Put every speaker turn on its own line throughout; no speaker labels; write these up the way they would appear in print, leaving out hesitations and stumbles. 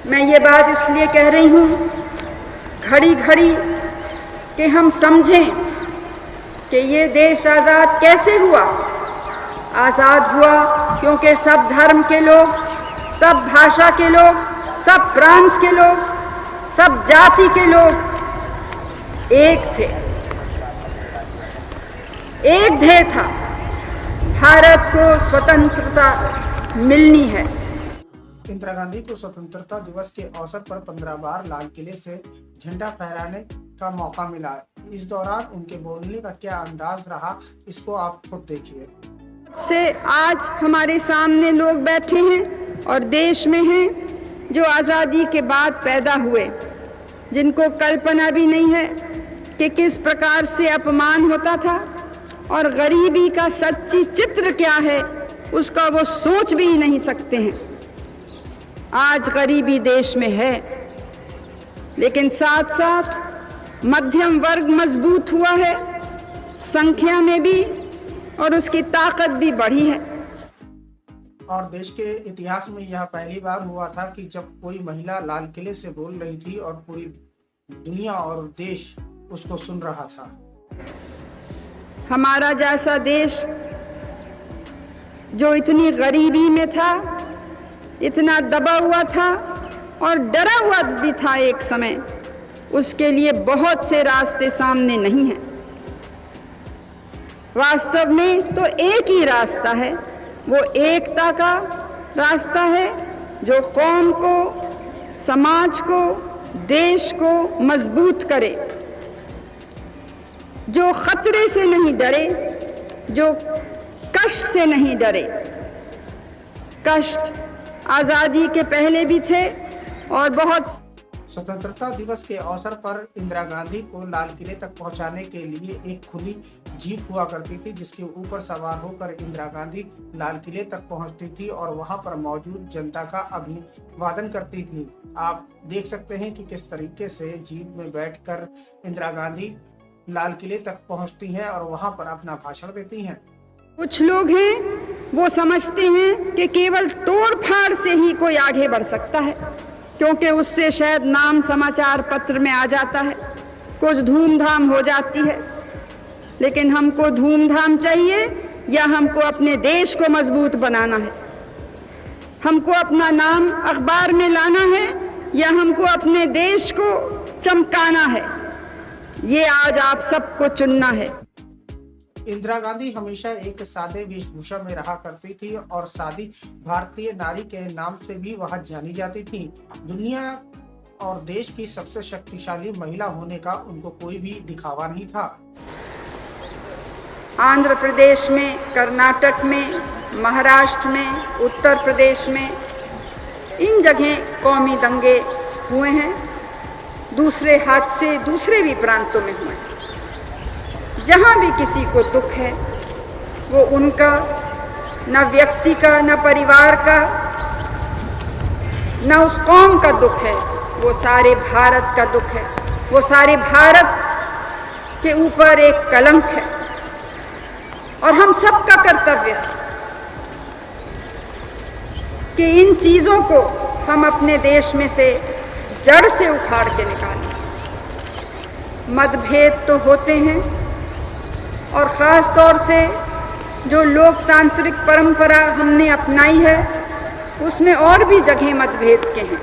मैं ये बात इसलिए कह रही हूँ घड़ी घड़ी कि हम समझें कि ये देश आज़ाद कैसे हुआ। आज़ाद हुआ क्योंकि सब धर्म के लोग, सब भाषा के लोग, सब प्रांत के लोग, सब जाति के लोग एक थे। एक ध्येय था, भारत को स्वतंत्रता मिलनी है।
इंदिरा गांधी को स्वतंत्रता दिवस के अवसर पर 15 बार लाल किले से झंडा फहराने का मौका मिला। इस दौरान उनके बोलने का क्या अंदाज रहा, इसको आप खुद देखिए।
से आज हमारे सामने लोग बैठे हैं और देश में हैं जो आज़ादी के बाद पैदा हुए, जिनको कल्पना भी नहीं है कि किस प्रकार से अपमान होता था और गरीबी का सच्ची चित्र क्या है, उसका वो सोच भी नहीं सकते हैं। आज गरीबी देश में है, लेकिन साथ साथ मध्यम वर्ग मजबूत हुआ है, संख्या में भी, और उसकी ताकत भी बढ़ी है।
और देश के इतिहास में यह पहली बार हुआ था कि जब कोई महिला लाल किले से बोल रही थी और पूरी दुनिया और देश उसको सुन रहा था।
हमारा जैसा देश जो इतनी गरीबी में था, इतना दबा हुआ था और डरा हुआ भी था एक समय, उसके लिए बहुत से रास्ते सामने नहीं हैं। वास्तव में तो एक ही रास्ता है, वो एकता का रास्ता है जो कौम को, समाज को, देश को मजबूत करे, जो खतरे से नहीं डरे, जो कष्ट से नहीं डरे। कष्ट आज़ादी के पहले भी थे और बहुत।
स्वतंत्रता दिवस के अवसर पर इंदिरा गांधी को लाल किले तक पहुंचाने के लिए एक खुली जीप हुआ करती थी, जिसके ऊपर सवार होकर इंदिरा गांधी लाल किले तक पहुंचती थी और वहां पर मौजूद जनता का अभिवादन करती थी। आप देख सकते हैं कि किस तरीके से जीप में बैठकर इंदिरा गांधी लाल किले तक पहुंचती हैं और वहां पर अपना भाषण देती हैं।
कुछ लोग हैं वो समझते हैं कि केवल तोड़ फाड़ से ही कोई आगे बढ़ सकता है, क्योंकि उससे शायद नाम समाचार पत्र में आ जाता है, कुछ धूमधाम हो जाती है। लेकिन हमको धूमधाम चाहिए या हमको अपने देश को मजबूत बनाना है? हमको अपना नाम अखबार में लाना है या हमको अपने देश को चमकाना है? ये आज आप सबको चुनना है।
इंदिरा गांधी हमेशा एक सादे वेशभूषा में रहा करती थी और सादी भारतीय नारी के नाम से भी वह जानी जाती थी। दुनिया और देश की सबसे शक्तिशाली महिला होने का उनको कोई भी दिखावा नहीं था।
आंध्र प्रदेश में, कर्नाटक में, महाराष्ट्र में, उत्तर प्रदेश में, इन जगह कौमी दंगे हुए हैं। दूसरे हादसे दूसरे भी प्रांतों में हुए हैं। जहाँ भी किसी को दुख है, वो उनका, न व्यक्ति का, न परिवार का, न उस कौम का दुख है, वो सारे भारत का दुख है। वो सारे भारत के ऊपर एक कलंक है और हम सबका कर्तव्य है कि इन चीज़ों को हम अपने देश में से जड़ से उखाड़ के निकालें। मतभेद तो होते हैं और ख़ास तौर से जो लोकतांत्रिक परंपरा हमने अपनाई है, उसमें और भी जगह मतभेद के हैं।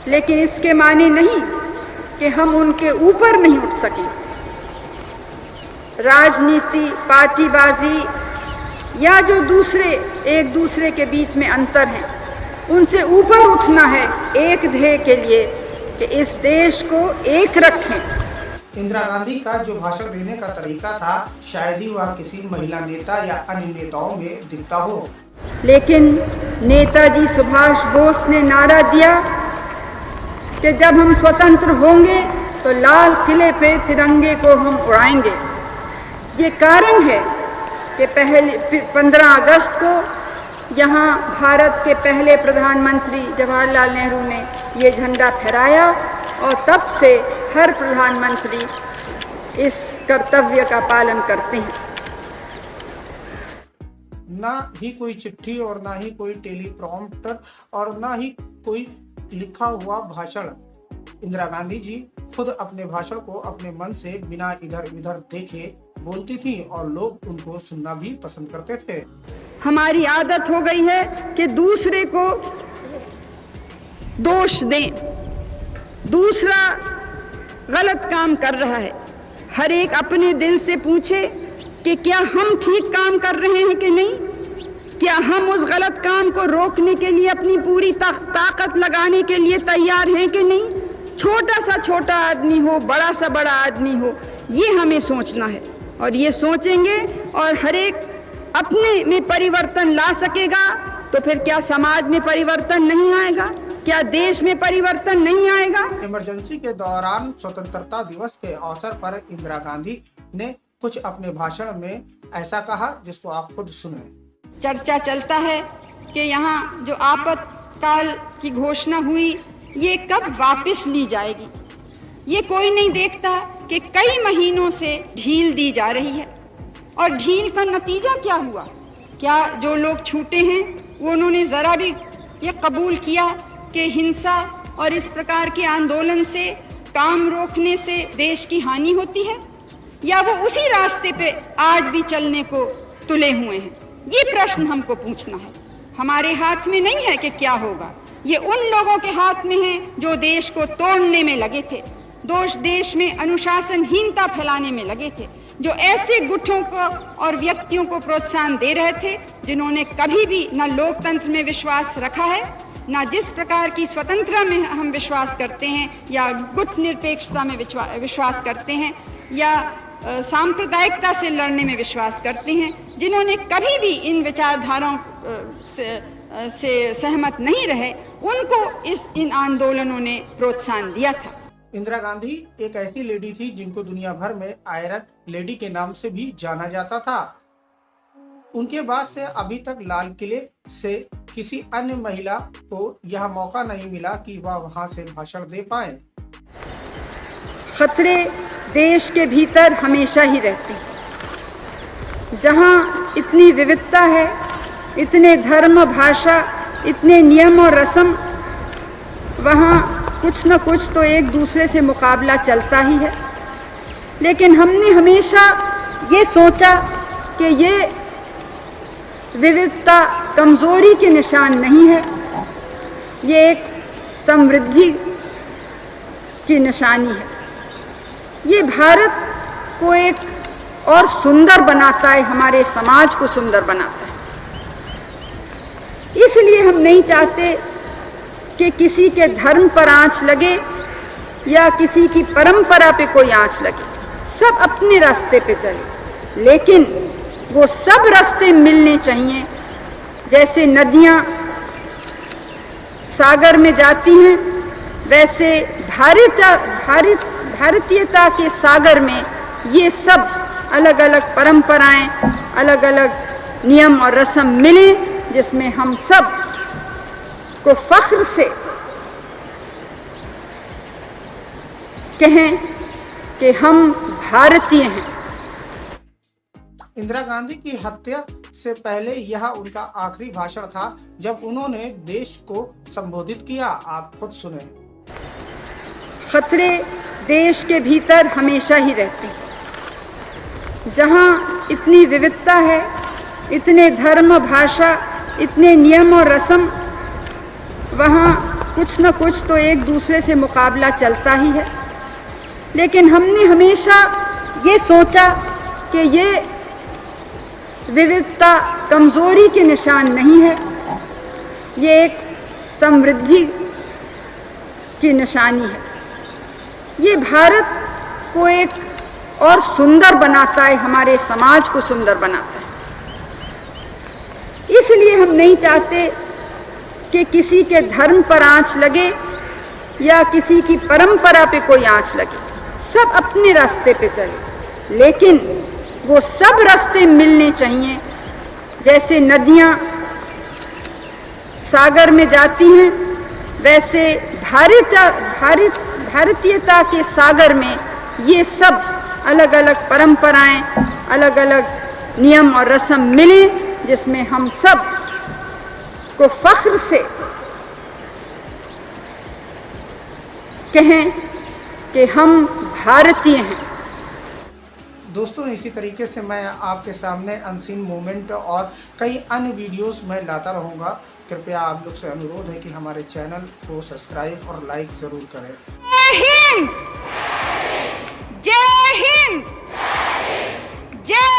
लेकिन इसके माने नहीं कि हम उनके ऊपर नहीं उठ सकें। राजनीति, पार्टीबाजी या जो दूसरे एक दूसरे के बीच में अंतर हैं, उनसे ऊपर उठना है एक ध्येय के लिए कि इस देश को एक रखें।
इंदिरा गांधी का जो भाषण देने का तरीका था, शायद ही वह किसी महिला नेता या अन्य नेताओं में दिखता हो।
लेकिन नेताजी सुभाष बोस ने नारा दिया कि जब हम स्वतंत्र होंगे तो लाल किले पे तिरंगे को हम उड़ाएंगे। ये कारण है कि पहले 15 अगस्त को यहाँ भारत के पहले प्रधानमंत्री जवाहरलाल नेहरू ने ये झंडा फहराया और तब से हर प्रधानमंत्री इस कर्तव्य का पालन करते हैं।
ना ही कोई चिट्ठी और ना ही कोई टेलीप्रॉम्प्टर और ना ही कोई लिखा हुआ भाषण। इंदिरा गांधी जी खुद अपने भाषण को अपने मन से बिना इधर उधर देखे बोलती थी और लोग उनको सुनना भी पसंद करते थे।
हमारी आदत हो गई है कि दूसरे को दोष दें, दूसरा गलत काम कर रहा है। हर एक अपने दिल से पूछे कि क्या हम ठीक काम कर रहे हैं कि नहीं, क्या हम उस गलत काम को रोकने के लिए अपनी पूरी ताकत लगाने के लिए तैयार हैं कि नहीं। छोटा सा छोटा आदमी हो, बड़ा सा बड़ा आदमी हो, ये हमें सोचना है और ये सोचेंगे और हर एक अपने में परिवर्तन ला सकेगा तो फिर क्या समाज में परिवर्तन नहीं आएगा, क्या देश में परिवर्तन नहीं आएगा।
इमरजेंसी के दौरान स्वतंत्रता दिवस के अवसर पर इंदिरा गांधी ने कुछ अपने भाषण में ऐसा कहा जिसको आप खुद सुने।
चर्चा चलता है कि यहाँ जो आपातकाल की घोषणा हुई ये कब वापस ली जाएगी। ये कोई नहीं देखता कि कई महीनों से ढील दी जा रही है और ढील का नतीजा क्या हुआ। क्या जो लोग छूटे हैं वो उन्होंने ज़रा भी ये कबूल किया कि हिंसा और इस प्रकार के आंदोलन से, काम रोकने से देश की हानि होती है, या वो उसी रास्ते पे आज भी चलने को तुले हुए हैं। ये प्रश्न हमको पूछना है। हमारे हाथ में नहीं है कि क्या होगा, ये उन लोगों के हाथ में है जो देश को तोड़ने में लगे थे, देश में अनुशासनहीनता फैलाने में लगे थे, जो ऐसे गुटों को और व्यक्तियों को प्रोत्साहन दे रहे थे जिन्होंने कभी भी न लोकतंत्र में विश्वास रखा है, न जिस प्रकार की स्वतंत्रता में हम विश्वास करते हैं या गुट निरपेक्षता में विश्वास करते हैं या सांप्रदायिकता से लड़ने में विश्वास करते हैं, जिन्होंने कभी भी इन विचारधाराओं से सहमत नहीं रहे, उनको इन आंदोलनों ने प्रोत्साहन दिया था।
इंदिरा गांधी एक ऐसी लेडी थी जिनको दुनिया भर में आयरन लेडी के नाम से भी जाना जाता था। उनके बाद से अभी तक लाल किले से किसी अन्य महिला को यह मौका नहीं मिला कि वह वहां से भाषण दे पाए।
खतरे देश के भीतर हमेशा ही रहते हैं। जहाँ इतनी विविधता है, इतने धर्म, भाषा, इतने नियम और रस्म, वहाँ कुछ न कुछ तो एक दूसरे से मुकाबला चलता ही है। लेकिन हमने हमेशा ये सोचा कि ये विविधता कमज़ोरी के निशान नहीं है, ये एक समृद्धि की निशानी है। ये भारत को एक और सुंदर बनाता है, हमारे समाज को सुंदर बनाता है। इसलिए हम नहीं चाहते कि किसी के धर्म पर आंच लगे या किसी की परंपरा पे कोई आंच लगे। सब अपने रास्ते पे चले, लेकिन वो सब रास्ते मिलने चाहिए। जैसे नदियाँ सागर में जाती हैं, वैसे भारतीयता के सागर में ये सब अलग अलग परंपराएं, अलग अलग नियम और रस्म मिले, जिसमें हम सब को फख्र से कहें कि हम भारतीय हैं।
इंदिरा गांधी की हत्या से पहले यह उनका आखिरी भाषण था जब उन्होंने देश को संबोधित किया। आप खुद सुने।
खतरे देश के भीतर हमेशा ही रहते हैं। जहाँ इतनी विविधता है, इतने धर्म, भाषा, इतने नियम और रस्म, वहाँ कुछ न कुछ तो एक दूसरे से मुकाबला चलता ही है। लेकिन हमने हमेशा ये सोचा कि ये विविधता कमज़ोरी के निशान नहीं है, ये एक समृद्धि की निशानी है। ये भारत को एक और सुंदर बनाता है, हमारे समाज को सुंदर बनाता है। इसलिए हम नहीं चाहते कि किसी के धर्म पर आंच लगे या किसी की परंपरा पे कोई आंच लगे। सब अपने रास्ते पे चले, लेकिन वो सब रास्ते मिलने चाहिए। जैसे नदियाँ सागर में जाती हैं, वैसे भारतीयता के सागर में ये सब अलग अलग परंपराएं, अलग अलग नियम और रस्म मिले, जिसमें हम सब को फख्र से कहें कि हम भारतीय हैं।
दोस्तों, इसी तरीके से मैं आपके सामने अनसीन मूवमेंट और कई अन्य वीडियोस में लाता रहूँगा। कृपया आप लोग से अनुरोध है कि हमारे चैनल को सब्सक्राइब और लाइक ज़रूर करें।
जय हिंद, जय हिंद, जय